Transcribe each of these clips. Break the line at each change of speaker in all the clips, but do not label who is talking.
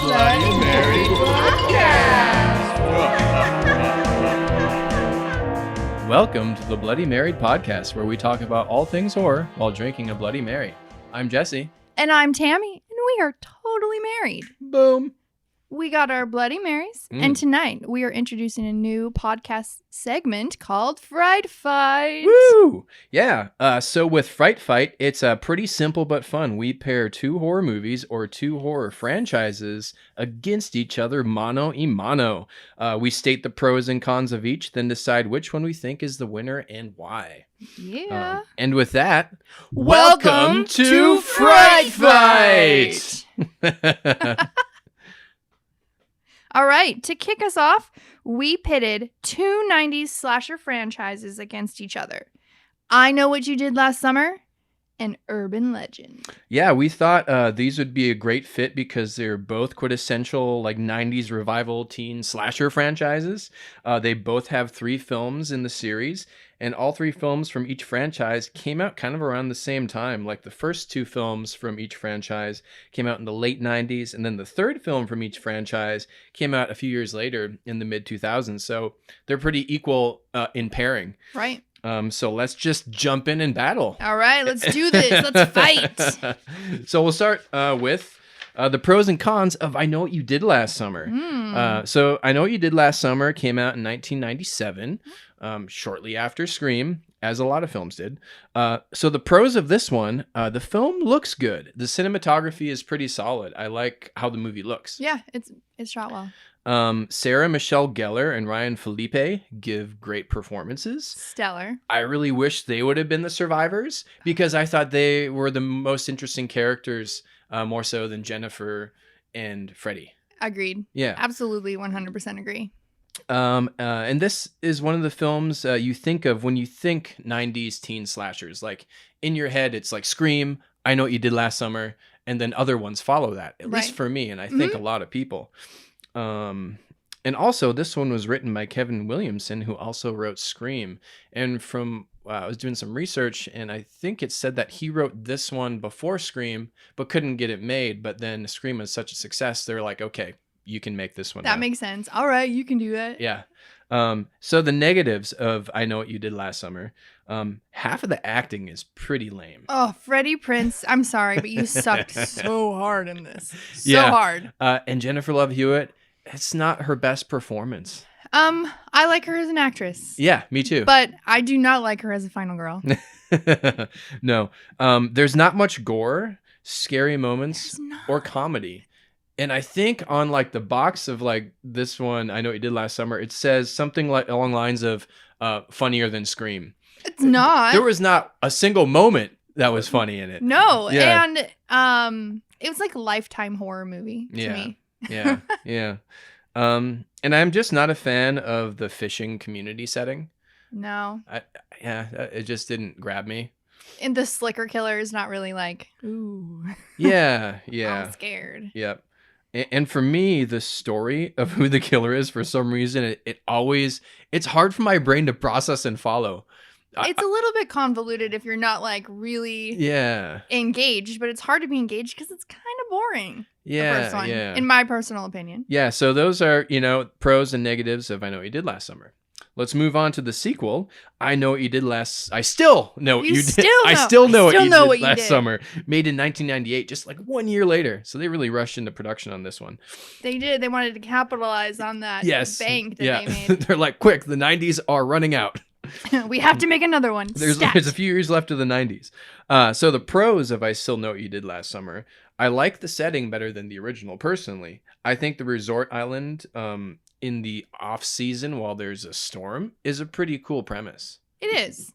Bloody Mary Podcast.
Welcome to the Bloody Mary Podcast, where we talk about all things horror while drinking a Bloody Mary. I'm Jesse.
And I'm Tammy, and we are totally married.
Boom.
We got our Bloody Marys, and tonight we are introducing a new podcast segment called Fright Fight.
Woo! Yeah, so with Fright Fight, it's pretty simple but fun. We pair two horror movies or two horror franchises against each other mano a mano. We state the pros and cons of each, then decide which one we think is the winner and why.
Yeah.
And with that,
welcome to Fright Fight! All right, to kick us off, we pitted two 90s slasher franchises against each other. I Know What You Did Last Summer and Urban Legend.
Yeah, we thought these would be a great fit because they're both quintessential like 90s revival teen slasher franchises. They both have 3 films in the series, and all 3 films from each franchise came out kind of around the same time. Like the first 2 films from each franchise came out in the late 90s, and then the third film from each franchise came out a few years later in the mid 2000s. So they're pretty equal in pairing.
Right.
So let's just jump in and battle.
All right, let's do this. Let's fight.
So we'll start with the pros and cons of I Know What You Did Last Summer. So I Know What You Did Last Summer came out in 1997, shortly after Scream, as a lot of films did. So the pros of this one, the film looks good. The cinematography is pretty solid. I like how the movie looks.
Yeah, it's shot well.
Sarah Michelle Gellar and Ryan Felipe give great performances.
Stellar.
I really wish they would have been the survivors because I thought they were the most interesting characters, more so than Jennifer and Freddie.
Agreed.
Yeah.
Absolutely 100% agree.
And this is one of the films you think of when you think 90s teen slashers. Like in your head, it's like Scream, I Know What You Did Last Summer, and then other ones follow that, at least for me, and I think a lot of people. And also this one was written by Kevin Williamson, who also wrote Scream. And from I was doing some research, and I think it said that he wrote this one before Scream, but couldn't get it made. But then Scream was such a success, they're like, okay, you can make this one.
That makes sense. All right, you can do that.
Yeah. So the negatives of I Know What You Did Last Summer, half of the acting is pretty lame.
Oh, Freddie Prinze, I'm sorry, but you sucked so hard in this. So hard.
And Jennifer Love Hewitt, it's not her best performance.
I like her as an actress.
Yeah, me too.
But I do not like her as a final girl.
No. There's not much gore, scary moments, or comedy. And I think on like the box of like this one, I Know What You Did Last Summer, it says something like along lines of funnier than Scream.
It's not.
There was not a single moment that was funny in it.
No.
Yeah.
And it was like a Lifetime horror movie to me.
Yeah. And I'm just not a fan of the fishing community setting.
No.
It just didn't grab me.
And the slicker killer is not really like, ooh.
Yeah.
I'm scared.
Yep. And for me, the story of who the killer is, for some reason, it's hard for my brain to process and follow.
It's a little bit convoluted if you're not like really engaged, but it's hard to be engaged because it's kind of boring.
Yeah,
the first one, in my personal opinion.
Yeah, so those are, pros and negatives of I Know What You Did Last Summer. Let's move on to the sequel. I Know What You Did Last... I still know what you did. I still know what you did last summer. Made in 1998, just like 1 year later. So they really rushed into production on this one.
They did. They wanted to capitalize on that bank that they made.
They're like, quick, the 90s are running out.
We have to make another one.
There's a few years left of the 90s. So the pros of I Still Know What You Did Last Summer. I like the setting better than the original, personally. I think the resort island in the off season while there's a storm is a pretty cool premise.
It is.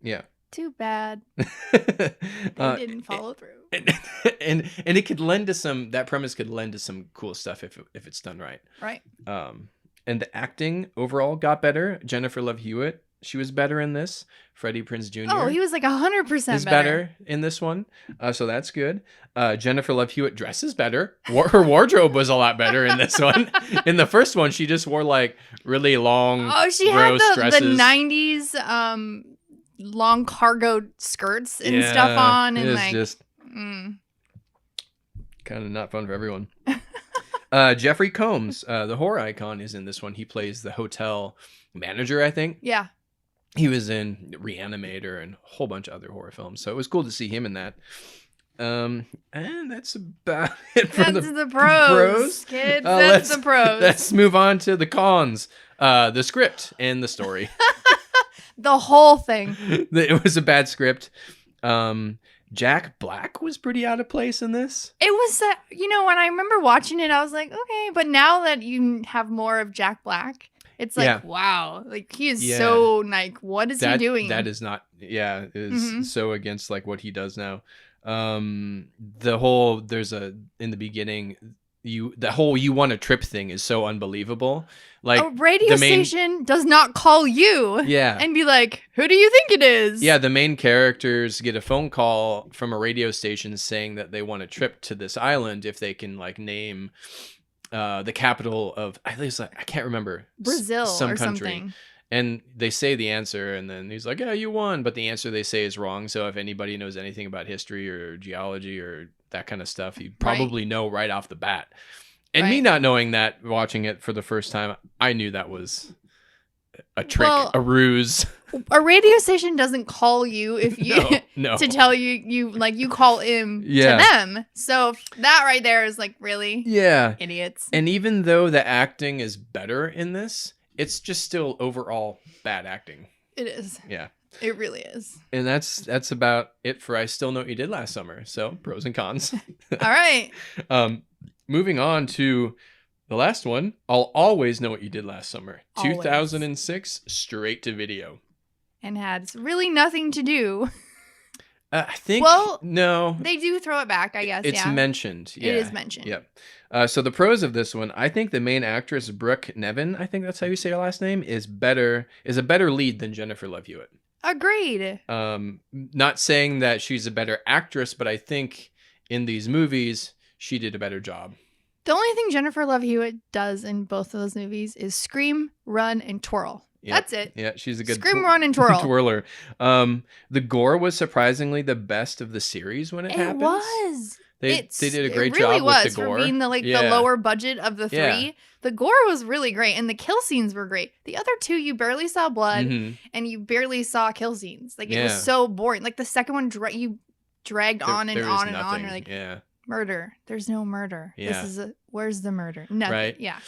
Yeah.
Too bad they didn't follow through.
And it could lend to that premise could lend to some cool stuff if it's done right.
Right.
And the acting overall got better. Jennifer Love Hewitt, she was better in this. Freddie Prinze Jr.
Oh, he was like 100%
is better in this one. So that's good. Jennifer Love Hewitt dresses better. Her wardrobe was a lot better in this one. In the first one, she just wore like really long,
she
gross
had
dresses.
The 90s long cargo skirts and stuff on. And
it was
like,
just kind of not fun for everyone. Jeffrey Combs, the horror icon, is in this one. He plays the hotel manager, I think.
Yeah.
He was in Reanimator and a whole bunch of other horror films, so it was cool to see him in that. And that's about it for
That's the pros, kids. That's the pros.
Let's move on to the cons. The script and the story.
The whole thing.
It was a bad script. Jack Black was pretty out of place in this.
It was, when I remember watching it, I was like, okay. But now that you have more of Jack Black, it's like, wow. Like, he is so, like, what is he doing?
That is not, is so against, like, what he does now. The whole, in the beginning, you want to trip thing is so unbelievable. Like,
a radio station does not call you and be like, who do you think it is?
Yeah, the main characters get a phone call from a radio station saying that they want a trip to this island if they can, like, name the capital of, I can't remember,
Brazil
some
or
country.
Something.
And they say the answer, and then he's like, yeah, you won. But the answer they say is wrong. So if anybody knows anything about history or geology or that kind of stuff, you probably know right off the bat. And me not knowing that, watching it for the first time, I knew that was a trick, a ruse.
A radio station doesn't call you if you to tell you call him to them. So that right there is like, really?
Yeah.
Idiots.
And even though the acting is better in this, it's just still overall bad acting.
It is.
Yeah.
It really is.
And that's about it for I Still Know What You Did Last Summer. So pros and cons.
All right.
Moving on to the last one, I'll Always Know What You Did Last Summer.
Always.
2006, straight to video.
And had really nothing to do.
I think, no.
They do throw it back, I guess.
It's mentioned. Yeah.
It is mentioned.
Yep. So the pros of this one, I think the main actress, Brooke Nevin, I think that's how you say her last name, is a better lead than Jennifer Love Hewitt.
Agreed.
Not saying that she's a better actress, but I think in these movies, she did a better job.
The only thing Jennifer Love Hewitt does in both of those movies is scream, run, and twirl.
Yep.
That's it.
Yeah, she's a good
scream, run, and twirl.
twirler. The gore was surprisingly the best of the series when it happens.
It was.
They did a great
job
with the gore.
For being the lower budget of the three. Yeah. The gore was really great, and the kill scenes were great. The other two, you barely saw blood, and you barely saw kill scenes. Like, it was so boring. Like, the second one, you dragged on and on and on. You're like, murder. There's no murder.
Yeah.
Where's the murder? Nothing.
Right.
Yeah.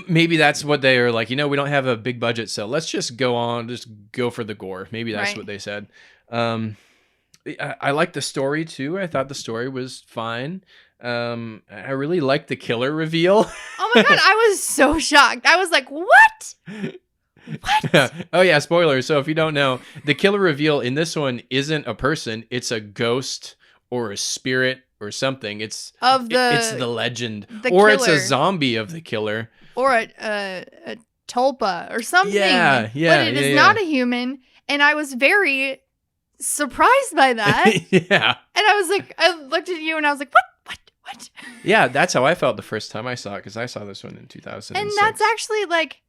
Maybe that's what they are like, we don't have a big budget, so let's just go for the gore. Maybe that's what they said. I liked the story too. I thought the story was fine. I really liked the killer reveal.
Oh my God, I was so shocked. I was like, what? What?
Oh yeah, spoiler. So if you don't know, the killer reveal in this one isn't a person, it's a ghost or a spirit or something. It's the legend. Or it's a zombie of the killer. Or
a tulpa or something.
Yeah.
But it is not a human. And I was very surprised by that.
Yeah.
And I was like, I looked at you and I was like, what?
Yeah, that's how I felt the first time I saw it, because I saw this one in 2006.
And that's actually like,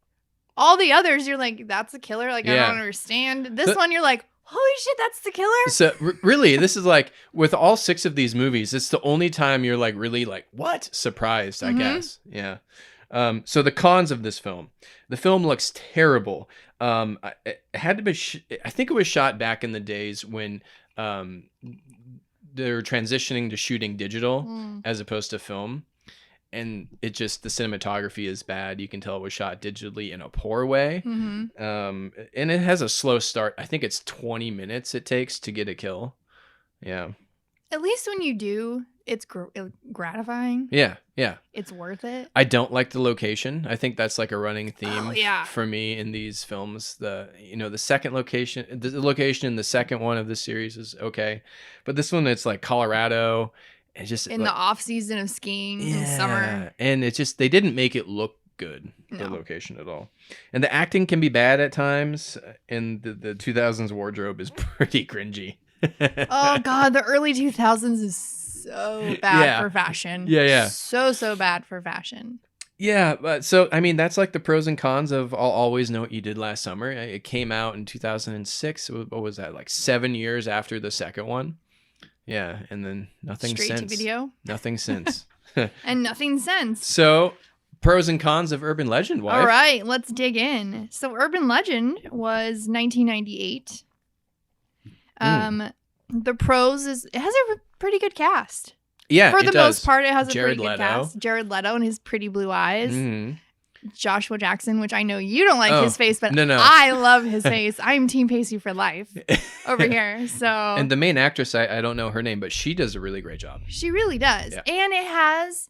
all the others, you're like, that's a killer? Like, I don't understand. This one, you're like, holy shit, that's the killer?
So really, this is like, with all 6 of these movies, it's the only time you're like really like, what? Surprised, I guess. Yeah. So the cons of this film. The film looks terrible. It had to be, I think it was shot back in the days when they're transitioning to shooting digital as opposed to film. And the cinematography is bad. You can tell it was shot digitally in a poor way. And it has a slow start. I think it's 20 minutes it takes to get a kill. Yeah.
At least when you do, it's gratifying.
Yeah.
It's worth it.
I don't like the location. I think that's like a running theme for me in these films. The second location, the location in the second one of this series is okay. But this one, it's like Colorado. And just
in the off season of skiing in summer.
And it's just, they didn't make it look good, the location at all. And the acting can be bad at times. And the 2000s wardrobe is pretty cringy.
Oh God, the early 2000s is so bad for fashion.
Yeah.
So bad for fashion.
Yeah, but so, I mean, that's like the pros and cons of I'll Always Know What You Did Last Summer. It came out in 2006. What was that, like 7 years after the second one? Yeah, and then nothing
Straight
since.
To video?
Nothing since.
and nothing since.
So, pros and cons of Urban Legend, wife.
All right, let's dig in. So Urban Legend was 1998. The pros is it has a pretty good cast.
Yeah,
For the most part, it has a
Jared
pretty good
Leto.
cast. Jared Leto and his pretty blue eyes.
Mhm.
Joshua Jackson, which I know you don't like his face, but
no.
I love his face. I'm Team Pacey for life over here. So
And the main actress, I don't know her name, but she does a really great job.
she really does.
Yeah.
And it has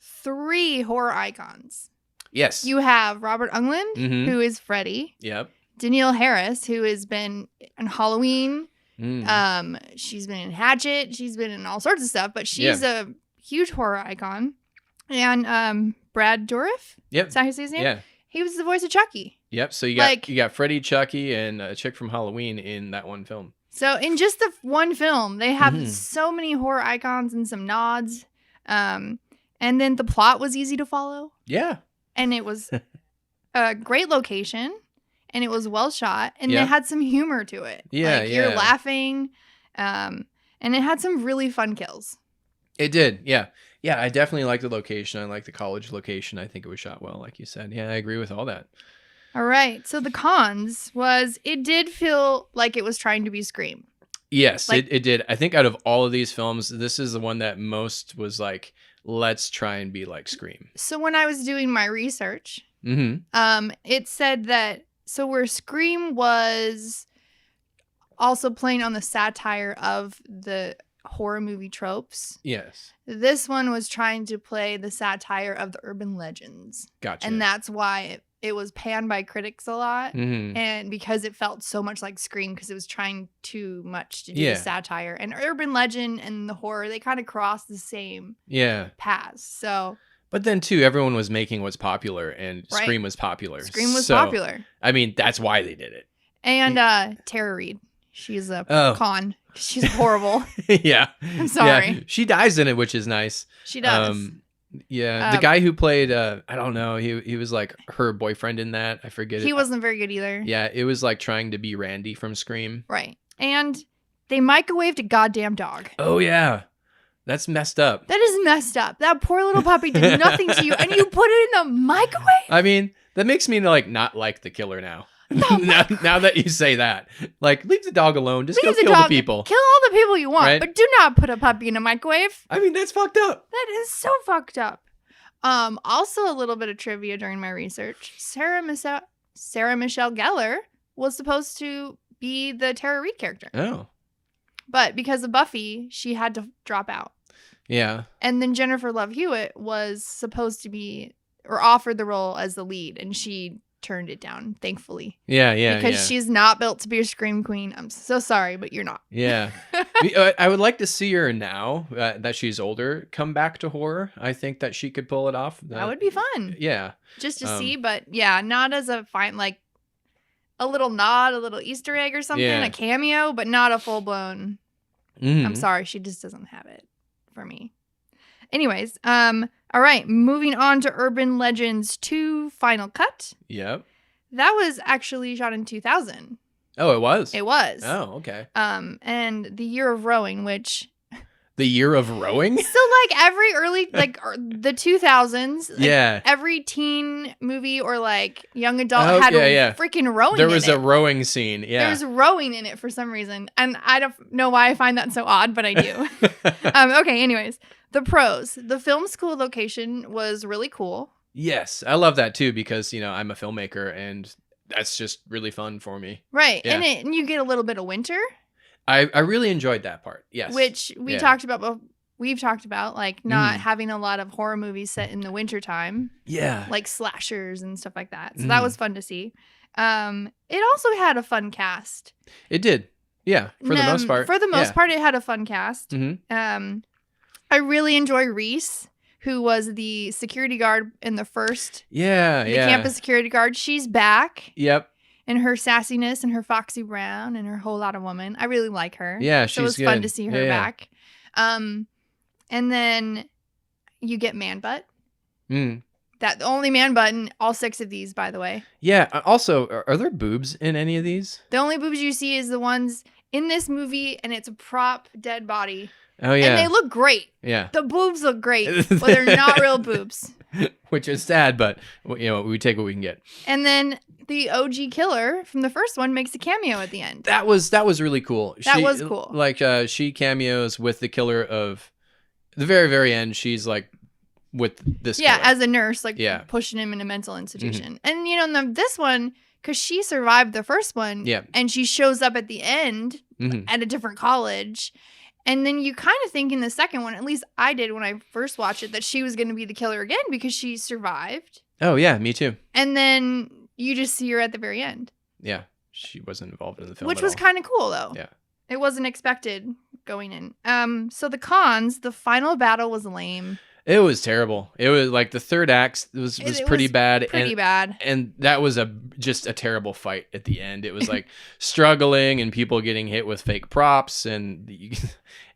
3 horror icons.
Yes.
You have Robert Englund,
Mhm.
who is Freddy.
Yep.
Danielle Harris, who has been in Halloween.
Mm.
She's been in Hatchet. She's been in all sorts of stuff, but she's a huge horror icon. And Brad Dourif,
Yep.
is that how you say his name?
Yeah.
He was the voice of Chucky.
Yep. So you
Like-
got Freddy, Chucky, and a chick from Halloween in that one film.
So in just the one film, they have
Mhm.
so many horror icons and some nods. And then the plot was easy to follow.
Yeah.
And it was a great location. And it was well shot. And
Yeah.
it had some humor to it.
Yeah,
Like you're
yeah.
laughing. And it had some really fun kills.
It did. Yeah. Yeah. I definitely like the location. I like the college location. I think it was shot well, like you said. Yeah, I agree with all that.
All right. So the cons was it did feel like it was trying to be Scream.
Yes,
Like-
it did. I think out of all of these films, this is the one that most was like, let's try and be like Scream.
So when I was doing my research,
Mm-hmm.
it said that so where Scream was also playing on the satire of the horror movie tropes,
Yes.
this one was trying to play the satire of the urban legends.
Gotcha.
And that's why it was panned by critics a lot.
Mm-hmm.
And because it felt so much like Scream, because it was trying too much to do
Yeah.
the satire. And urban legend and the horror, they kind of cross the same
Yeah.
paths. So
But then too, everyone was making what's popular, and
Right.
Scream was popular.
Scream was
So,
popular.
I mean, that's why they did it.
And Tara Reid, she's a
Oh.
con. She's horrible.
Yeah.
I'm sorry.
Yeah. She dies in it, which is nice.
She does.
Yeah. The guy who played, I don't know, he was like her boyfriend in that. I forget.
He wasn't very good either.
Yeah, it was like trying to be Randy from Scream.
Right. And they microwaved a goddamn dog.
Oh yeah, that's messed up.
That is messed up. That poor little puppy did nothing to you, and you put it in the microwave?
I mean, that makes me like not like the killer now.
No,
now that you say that, like, leave the dog alone. Just
Leave
go kill the people.
Kill all the people you want,
Right?
but do not put a puppy in a microwave.
I mean, that's fucked up.
That is so fucked up. Also a little bit of trivia during my research. Sarah Michelle Gellar was supposed to be the Tara Reid character.
Oh,
But because of Buffy, she had to drop out.
yeah.
And then Jennifer Love Hewitt was supposed to be or offered the role as the lead, and she turned it down, thankfully.
Yeah.
Because she's not built to be a Scream Queen. I'm so sorry, but you're not.
Yeah. I would like to see her now that she's older come back to horror. I think that she could pull it off.
That would be fun.
Yeah.
Just to see, but yeah, not as a fine, like a little nod, a little Easter egg or something,
Yeah.
a cameo, but not a full blown.
Mhm.
I'm sorry, she just doesn't have it for me. Anyways, all right, moving on to Urban Legends 2 Final Cut.
Yep.
That was actually shot in 2000.
Oh, it was.
It was.
Oh, okay.
And the year of rowing, which
The year of rowing.
so like every early the 2000s, like,
Yeah.
every teen movie or like young adult
Oh,
had
yeah.
freaking rowing.
There was
in
a
it.
rowing scene. Yeah.
There was rowing in it for some reason, and I don't know why I find that so odd, but I do. Okay. Anyways, the pros: the film school location was really cool.
Yes, I love that too because I'm a filmmaker and that's just really fun for me.
Right,
Yeah.
and you get a little bit of winter,
I really enjoyed that part. Yes.
which we
Yeah.
talked about. We've talked about like not
Mm.
having a lot of horror movies set in the winter time,
Yeah.
like slashers and stuff like that. So
Mm.
that was fun to see. It also had a fun cast.
It did. Yeah, for the most part.
For the most part, it had a fun cast.
Mm-hmm.
I really enjoy Reese, who was the security guard in the first
Yeah,
the
yeah.
campus security guard. She's back,
Yep.
and her sassiness and her Foxy Brown and her whole lot of woman. I really like her.
Yeah,
so it was
she's
fun
good.
to see her
Yeah.
back. And then you get Man Butt.
Mm.
That the only man butt in all 6 of these, by the way.
Yeah. Also, are there boobs in any of these?
The only boobs you see is the ones in this movie, and it's a prop dead body.
Oh yeah.
And they look great.
Yeah.
The boobs look great, but they're not real boobs.
Which is sad, but we take what we can get.
And then the OG killer from the first one makes a cameo at the end.
That was really cool.
That was cool.
Like she cameos with the killer of the very, very end. She's like with this killer.
As a nurse, like pushing him in a mental institution. And in this one, because she survived the first one, and she shows up at the end at a different college. And then you kind of think in the second one, at least I did when I first watched it, that she was going to be the killer again because she survived.
Oh, yeah, me too.
And then you just see her at the very end.
Yeah, she wasn't involved in the film
which was kind of cool, though.
Yeah.
It wasn't expected going in. So the cons, the final battle was lame.
It was terrible. It was like the third act was pretty bad.
Pretty bad.
And that was just a terrible fight at the end. It was like struggling and people getting hit with fake props and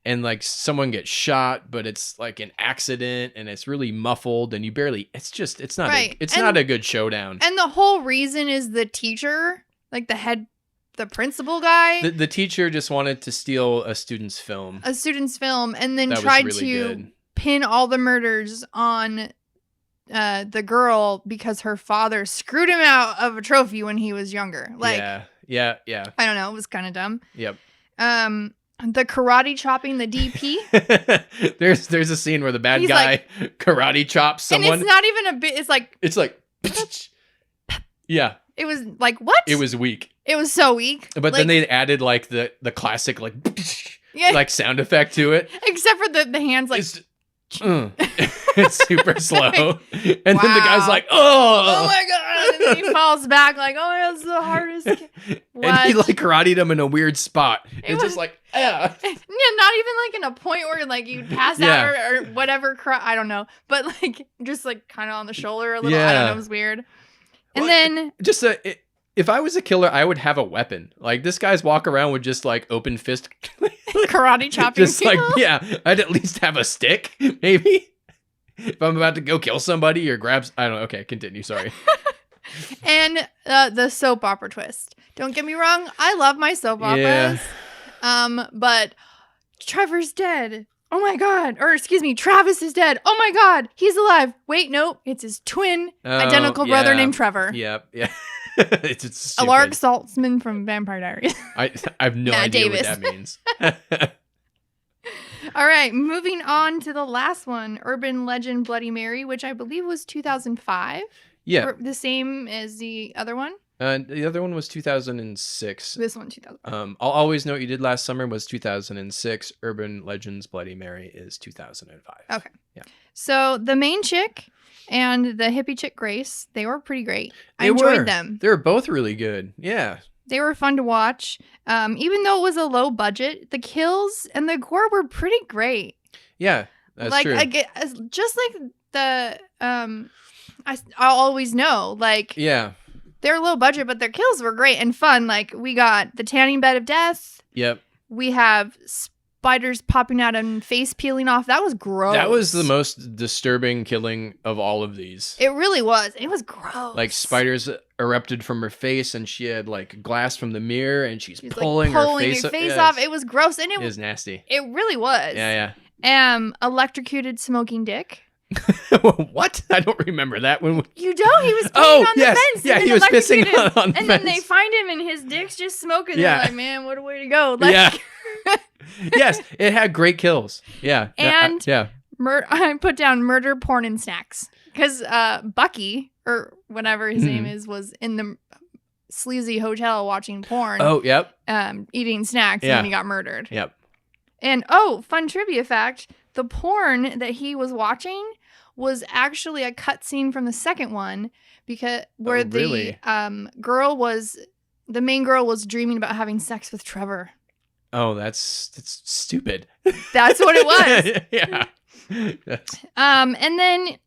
like someone gets shot, but it's like an accident and it's really muffled and it's not not a good showdown.
And the whole reason is the teacher, like the principal guy.
The teacher just wanted to steal a student's film.
And then tried to pin all the murders on the girl because her father screwed him out of a trophy when he was younger. Like,
yeah.
I don't know. It was kind of dumb.
Yep.
The karate chopping the DP.
there's a scene where the bad guy karate chops someone.
And it's not even a bit. It's like.
Yeah.
It was like, what?
It was weak.
It was so weak.
But then they added like the classic like sound effect to it.
Except for the hands like.
It's super slow. And then the guy's like, oh
my God. And then he falls back like, oh, that's the hardest.
And he like karate him in a weird spot. It's just like, yeah.
Not even like in a point where like you'd pass out or whatever. I don't know. But like just like kind of on the shoulder a little. I don't know. It was weird. And then
just if I was a killer, I would have a weapon. Like this guy's walk around with just like open fist
karate chopping.
Just people. I'd at least have a stick, maybe. If I'm about to go kill somebody or grab, I don't know. Okay, continue. Sorry.
And the soap opera twist. Don't get me wrong. I love my soap operas. But Trevor's dead. Oh my God. Or excuse me, Travis is dead. Oh my God. He's alive. Wait, no. It's his twin identical brother named Trevor.
Yep. Yeah. It's
Alaric Saltzman from Vampire Diaries.
I have no idea what that means.
All right, moving on to the last one, Urban Legend Bloody Mary, which I believe was 2005.
Yeah.
The same as the other one?
The other one was 2006.
This one, 2005.
I'll Always Know What You Did Last Summer was 2006. Urban Legends Bloody Mary is 2005.
Okay.
Yeah.
So the main chick and the hippie chick Grace, they were pretty great. I enjoyed them.
They were both really good. Yeah.
They were fun to watch. Even though it was a low budget, the kills and the gore were pretty great.
Yeah, that's true.
Just like the I'll always know. Like,
yeah,
they're low budget, but their kills were great and fun. Like, we got the tanning bed of death.
Yep.
We have spiders popping out and face peeling off. That was gross.
That was the most disturbing killing of all of these.
It really was. It was gross.
Like, spiders erupted from her face, and she had like glass from the mirror, and she's pulling her face
off. It was gross, and it
was nasty.
It really was.
Yeah.
Electrocuted smoking dick.
What? I don't remember that one.
You don't? He was peeing on the fence.
Yeah, he was pissing on the fence.
And then they find him, and his dick's just smoking. Yeah. They're like, man, what a way to go. Like,
yeah. Yes, it had great kills. Yeah.
And I put down murder, porn, and snacks. Because Bucky, or whatever his name is, was in the sleazy hotel watching porn.
Oh, yep.
Eating snacks, and then he got murdered.
Yep.
And, fun trivia fact, the porn that he was watching was actually a cutscene from the second one, where the main girl was dreaming about having sex with Trevor.
Oh, that's stupid.
That's what it was.
Yeah.
And then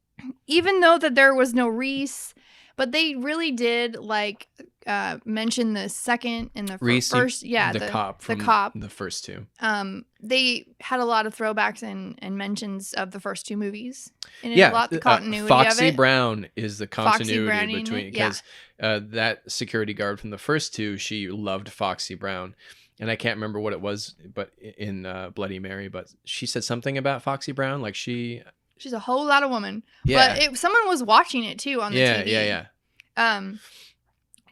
even though that there was no Reese, but they really did like mention the second and the first. Yeah,
the cop from the first two.
They had a lot of throwbacks and mentions of the first two movies. And a lot the continuity
Foxy
of it.
Brown is the continuity between, because that security guard from the first two, she loved Foxy Brown. and I can't remember what it was, but in Bloody Mary, but she said something about Foxy Brown, like she's
a whole lot of woman.
yeah,
But someone was watching it too on the
yeah,
TV.
yeah.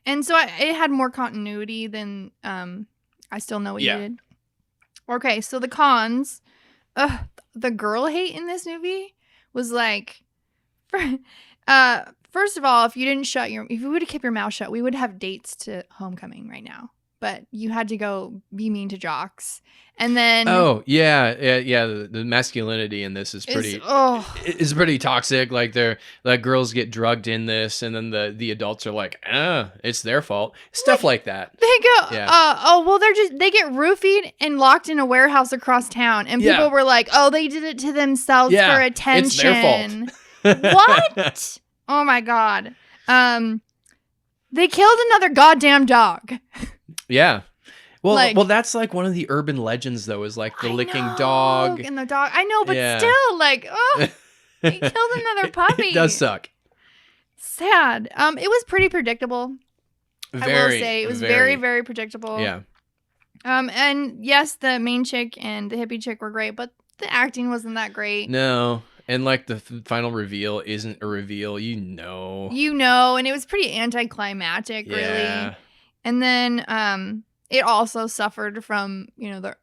And so it had more continuity than I Still Know What You Did. Okay, so the cons. The girl hate in this movie was like, first of all, if you would have kept your mouth shut, we would have dates to homecoming right now. But you had to go be mean to jocks, and then
the masculinity in this is pretty is pretty toxic. Like girls get drugged in this, and then the adults are like, it's their fault, stuff like that.
They go, they get roofied and locked in a warehouse across town, and people were like, they did it to themselves for attention.
It's their
fault. What? Oh my god. They killed another goddamn dog.
Yeah. Well, that's like one of the urban legends, though, is like the licking dog.
And the dog. I know, but still, like, they killed another puppy.
It does suck.
Sad. It was pretty predictable. I will say. It was very, very predictable.
Yeah.
And yes, the main chick and the hippie chick were great, but the acting wasn't that great.
No. And like the final reveal isn't a reveal, and
it was pretty anticlimactic, really. And then it also suffered from, the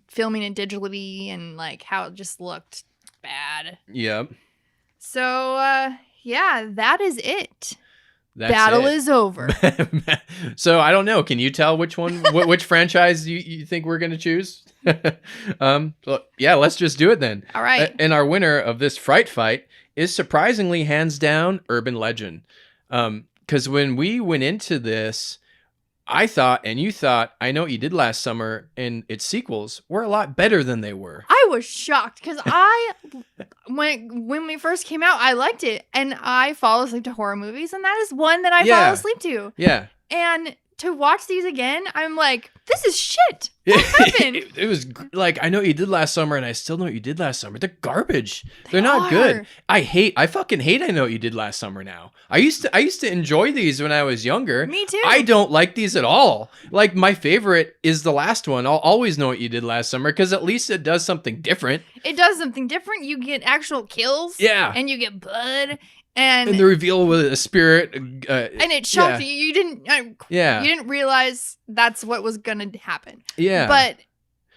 filming it digitally and like how it just looked bad.
Yep.
So that is it.
Battle
is over.
So I don't know. Can you tell which one, which franchise you think we're gonna choose? Let's just do it then.
All right.
And our winner of this Fright Fight is surprisingly hands down Urban Legend. Because when we went into this, I thought, and you thought, I Know What You Did Last Summer and its sequels were a lot better than they were.
I was shocked because when we first came out, I liked it, and I fall asleep to horror movies, and that is one that I fall asleep to.
Yeah.
And to watch these again, I'm like, this is shit. What happened?
It was like, I Know What You Did Last Summer, and I Still Know What You Did Last Summer. They're garbage. They're not good. I fucking hate I Know What You Did Last Summer now. I used to enjoy these when I was younger.
Me too.
I don't like these at all. Like, my favorite is the last one. I'll always Know What You Did Last Summer, because at least it does something different.
It does something different. You get actual kills.
Yeah.
And you get blood. And
the reveal with a spirit.
And it shocked you. You didn't. You didn't realize that's what was gonna happen.
Yeah.
But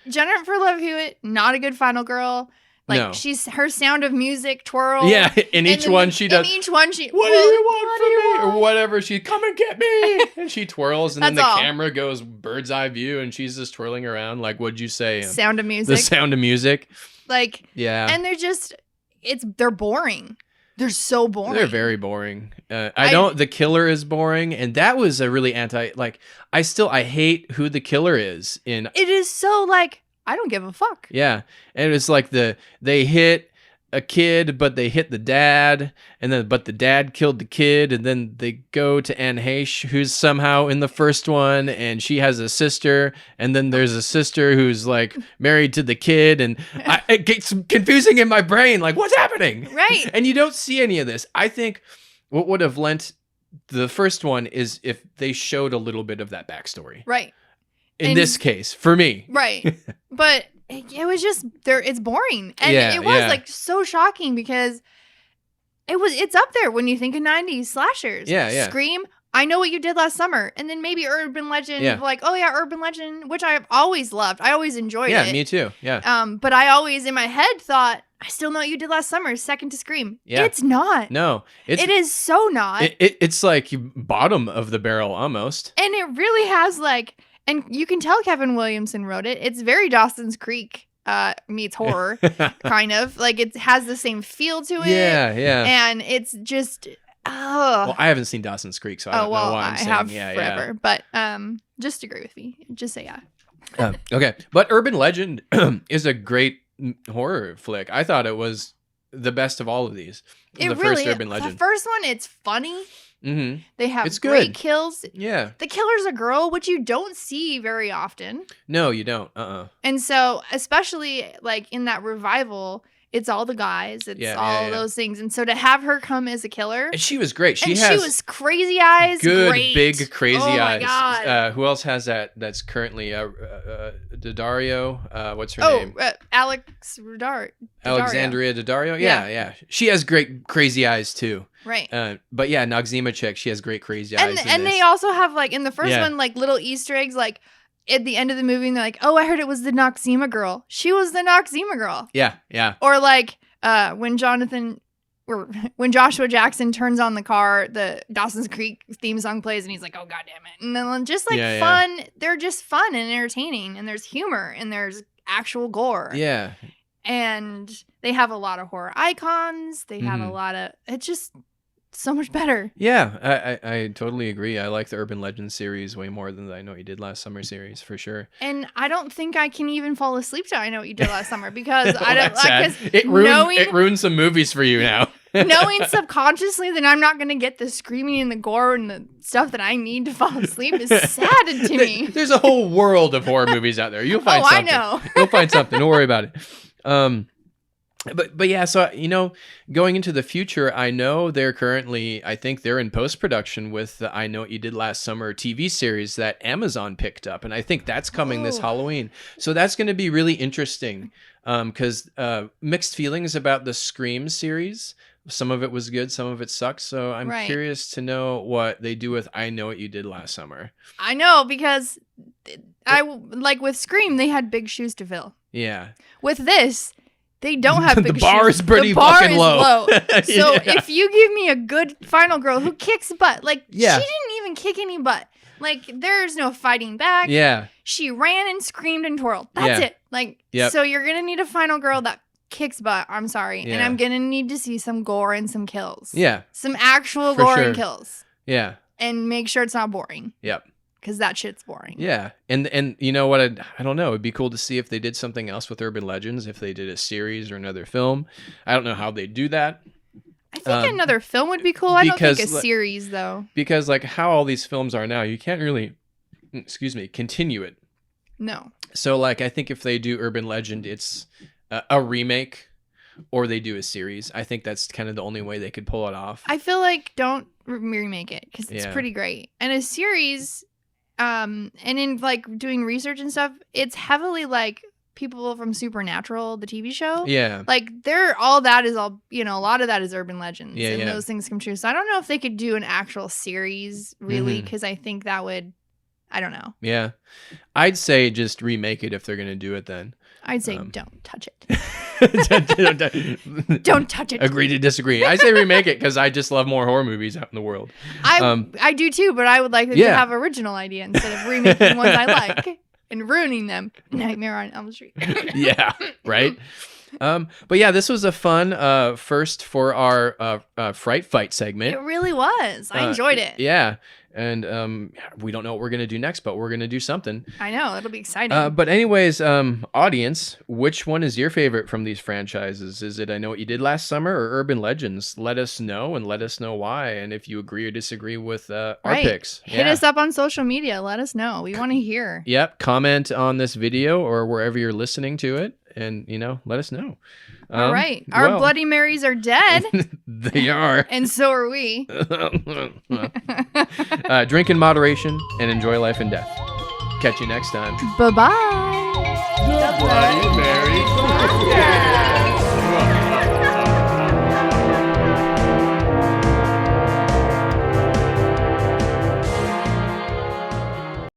Jennifer Love Hewitt, not a good final girl. Like
No.
her Sound of Music twirl.
Yeah. In each one she does.
In each one she.
What do you want from me? Or whatever. She come and get me. And she twirls, and then the camera goes bird's eye view, and she's just twirling around. Like, what'd you say?
Sound of Music.
The Sound of Music.
Like.
Yeah.
And they're boring. They're so boring.
They're very boring. The killer is boring, and that was a really I hate who the killer is in.
It is so like, I don't give a fuck.
Yeah, and it's like they hit a kid, but they hit the dad, but the dad killed the kid, and then they go to Anne Heche, who's somehow in the first one, and she has a sister, and then there's a sister who's like married to the kid, and it gets confusing in my brain, like, what's happening?
Right.
And you don't see any of this. I think what would have lent the first one is if they showed a little bit of that backstory.
Right.
In this case, for me.
Right. But it was just it's boring. And it was like so shocking because it's up there when you think of 90s slashers.
Yeah.
Scream, I Know What You Did Last Summer. And then maybe Urban Legend.
Yeah.
Like, Urban Legend, which I've always loved. I always enjoyed it.
Yeah, me too. Yeah.
But I always in my head thought, I Still Know What You Did Last Summer is second to Scream.
Yeah.
It's not.
No.
It is so not.
It's like bottom of the barrel almost.
And it really has like, and you can tell Kevin Williamson wrote it. It's very Dawson's Creek meets horror, kind of. Like, it has the same feel to it.
Yeah.
And it's just,
Well, I haven't seen Dawson's Creek, so I don't know why I'm saying
have
forever.
But just agree with me. Just say yeah.
Okay. But Urban Legend is a great horror flick. I thought it was the best of all of these. First Urban Legend.
The first one, it's funny.
Mm-hmm.
They have
It's
great
good.
kills.
Yeah.
The killer's a girl, which you don't see very often.
No, you don't.
And so, especially like in that revival, It's all the guys. It's
Yeah,
all
yeah.
those things. And so to have her come as a killer.
And she was great. She
and
has
she was crazy eyes.
good,
great.
big, crazy eyes.
My God.
Who else has that? That's currently Daddario. What's her name?
Alex Daddario.
Alexandria Daddario. Yeah. She has great, crazy eyes too.
Right.
But yeah, Noxzema chick. She has great, crazy eyes.
And they also have like in the first one like little Easter eggs like. At the end of the movie, and they're like, "Oh, I heard it was the Noxzema girl. She was the Noxzema girl."
Yeah.
Or like when Joshua Jackson turns on the car, the Dawson's Creek theme song plays, and he's like, "Oh, God damn it!" And then just like fun, they're just fun and entertaining, and there's humor and there's actual gore.
Yeah.
And they have a lot of horror icons. They have a lot of. It's just. So much better.
Yeah, I totally agree. I like the Urban Legends series way more than the I Know What You Did Last Summer series for sure.
And I don't think I can even fall asleep to I Know What You Did Last Summer because
well,
I don't like
it ruined some movies for you now.
Knowing subconsciously that I'm not going to get the screaming and the gore and the stuff that I need to fall asleep is sad to me.
There's a whole world of horror movies out there. You'll find something.
I know.
You'll find something. Don't worry about it. But yeah, so going into the future, I know I think they're in post-production with the I Know What You Did Last Summer TV series that Amazon picked up, and I think that's coming this Halloween. So that's going to be really interesting because mixed feelings about the Scream series. Some of it was good, some of it sucked. So I'm curious to know what they do with I Know What You Did Last Summer.
I know because like with Scream, they had big shoes to fill.
Yeah.
With this. They don't have big shoes.
The bar is pretty fucking low.
So if you give me a good final girl who kicks butt, like she didn't even kick any butt. Like there's no fighting back.
Yeah.
She ran and screamed and twirled. That's it. Like so you're gonna need a final girl that kicks butt. I'm sorry. And I'm gonna need to see some gore and some kills.
Yeah.
Some actual gore and kills.
Yeah.
And make sure it's not boring.
Yep.
Because that shit's boring.
Yeah. And you know what? I don't know. It'd be cool to see if they did something else with Urban Legends, if they did a series or another film. I don't know how they do that.
I think another film would be cool. I don't think a series, though.
Because like how all these films are now, you can't really, continue it.
No.
So like I think if they do Urban Legend, it's a remake or they do a series. I think that's kind of the only way they could pull it off.
I feel like don't remake it because it's pretty great. And a series... and in like doing research and stuff, it's heavily like people from Supernatural, the TV show. Yeah. Like a lot of that is urban legends and those things come true. So I don't know if they could do an actual series really because I think that would, I don't know.
Yeah. I'd say just remake it if they're going to do it then.
I'd say don't touch it. Don't touch it.
Agree to disagree. I say remake it because I just love more horror movies out in the world.
I do too, but I would like them to have original idea instead of remaking ones I like and ruining them. Nightmare on Elm Street.
Yeah, right? But yeah, this was a fun first for our Fright Fight segment.
It really was. I enjoyed it.
Yeah. And we don't know what we're going to do next, but we're going to do something.
I know. It'll be exciting.
But anyways, audience, which one is your favorite from these franchises? Is it I Know What You Did Last Summer or Urban Legends? Let us know and let us know why. And if you agree or disagree with our picks.
Hit us up on social media. Let us know. We want to hear.
Yep. Comment on this video or wherever you're listening to it. And, let us know.
All right. Our Bloody Marys are dead.
They are.
And so are we.
Drink in moderation and enjoy life and death. Catch you next time.
Bye-bye.
The Bloody Mary Podcast.